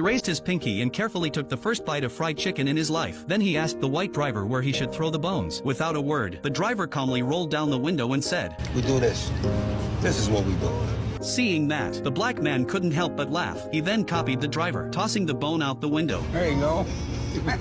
raised his pinky and carefully took the first bite of fried chicken in his life. Then he asked the white driver where he should throw the bones. Without a word, the driver calmly rolled down the window and said, "We do this. This is what we do." Seeing that, the black man couldn't help but laugh. He then copied the driver, tossing the bone out the window. There you go.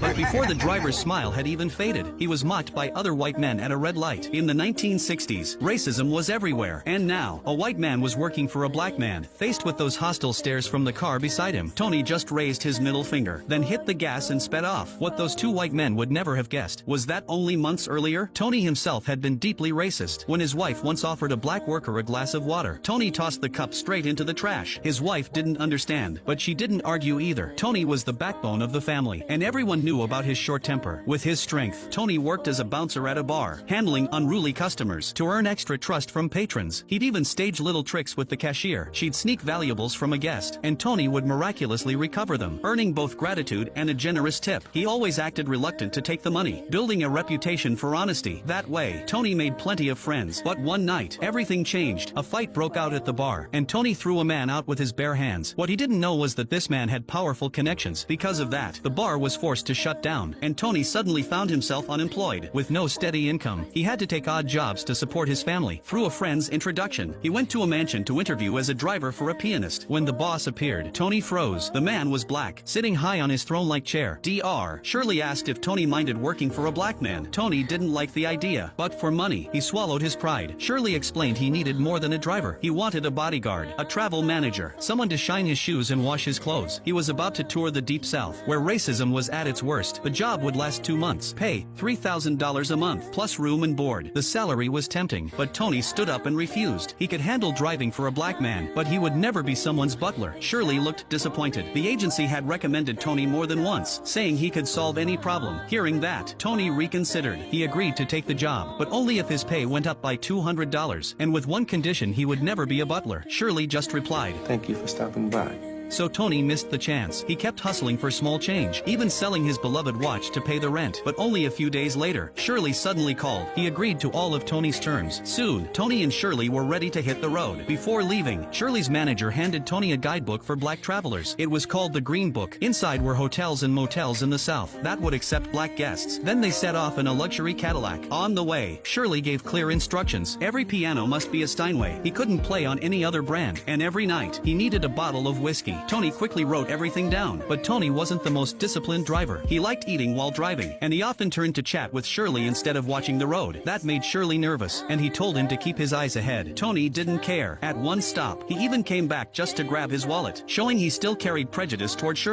But before the driver's smile had even faded, he was mocked by other white men at a red light. In the 1960s, racism was everywhere. And now, a white man was working for a black man. Faced with those hostile stares from the car beside him, Tony just raised his middle finger, then hit the gas and sped off. What those two white men would never have guessed was that only months earlier, Tony himself had been deeply racist. When his wife once offered a black worker a glass of water, Tony tossed the cup straight into the trash. His wife didn't understand, but she didn't argue either. Tony was the backbone of the family, and everyone knew about his short temper. With his strength, Tony worked as a bouncer at a bar, handling unruly customers to earn extra trust from patrons. He'd even stage little tricks with the cashier. She'd sneak valuables from a guest, and Tony would miraculously recover them, earning both gratitude and a generous tip. He always acted reluctant to take the money, building a reputation for honesty. That way, Tony made plenty of friends. But one night, everything changed. A fight broke out at the bar, and Tony threw a man out with his bare hands. What he didn't know was that this man had powerful connections. Because of that, the bar was forced to shut down, and Tony suddenly found himself unemployed. With no steady income, he had to take odd jobs to support his family. Through a friend's introduction, he went to a mansion to interview as a driver for a pianist. When the boss appeared, Tony froze. The man was black, sitting high on his throne-like chair. Dr. Shirley asked if Tony minded working for a black man. Tony didn't like the idea, but for money, he swallowed his pride. Shirley explained he needed more than a driver. He wanted a bodyguard, a travel manager, someone to shine his shoes and wash his clothes. He was about to tour the Deep South, where racism was at its worst. The job would last 2 months. Pay $3,000 a month, plus room and board. The salary was tempting, but Tony stood up and refused. He could handle driving for a black man, but he would never be someone's butler. Shirley looked disappointed. The agency had recommended Tony more than once, saying he could solve any problem. Hearing that, Tony reconsidered. He agreed to take the job, but only if his pay went up by $200, and with one condition: he would never be a butler. Shirley just replied, "Thank you for stopping by." So Tony missed the chance. He kept hustling for small change, even selling his beloved watch to pay the rent. But only a few days later, Shirley suddenly called. He agreed to all of Tony's terms. Soon, Tony and Shirley were ready to hit the road. Before leaving, Shirley's manager handed Tony a guidebook for black travelers. It was called the Green Book. Inside were hotels and motels in the South that would accept black guests. Then they set off in a luxury Cadillac. On the way, Shirley gave clear instructions. Every piano must be a Steinway. He couldn't play on any other brand. And every night, he needed a bottle of whiskey. Tony quickly wrote everything down, but Tony wasn't the most disciplined driver. He liked eating while driving, and he often turned to chat with Shirley instead of watching the road. That made Shirley nervous, and he told him to keep his eyes ahead. Tony didn't care. At one stop, he even came back just to grab his wallet, showing he still carried prejudice toward Shirley.